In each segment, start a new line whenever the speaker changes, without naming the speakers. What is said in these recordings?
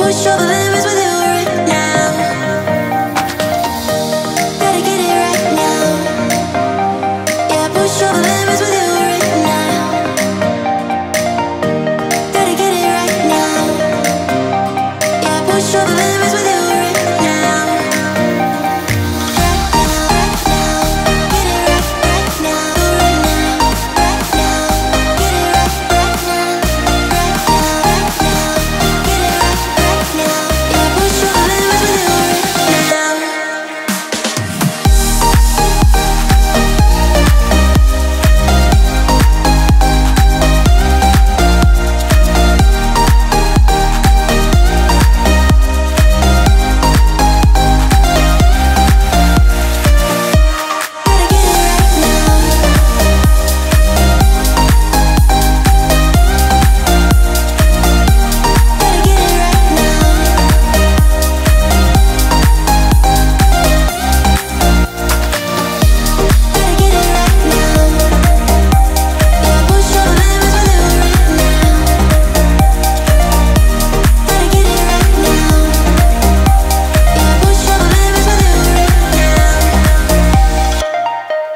push over limits with you right now. Gotta get it right now. Yeah, push over limits with you right now. Gotta get it right now. Yeah, push over limits with you right now. Right now, get it right, right now, right now, right now, get it right, right now, right now, right now, get it right, right now. Yeah, push over limits with you right now.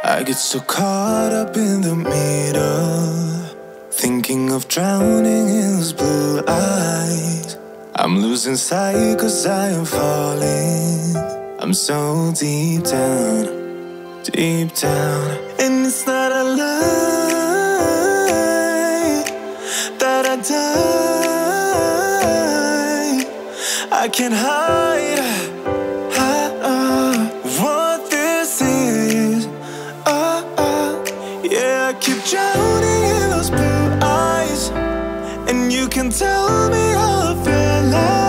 I get so caught up in the middle, thinking of drowning in those blue eyes. I'm losing sight 'cause I am falling. I'm so deep down, deep down. And it's not a lie that I die. I can't hide what this is. Yeah, I keep drowning in those blue eyes, and you can tell me how I feel like.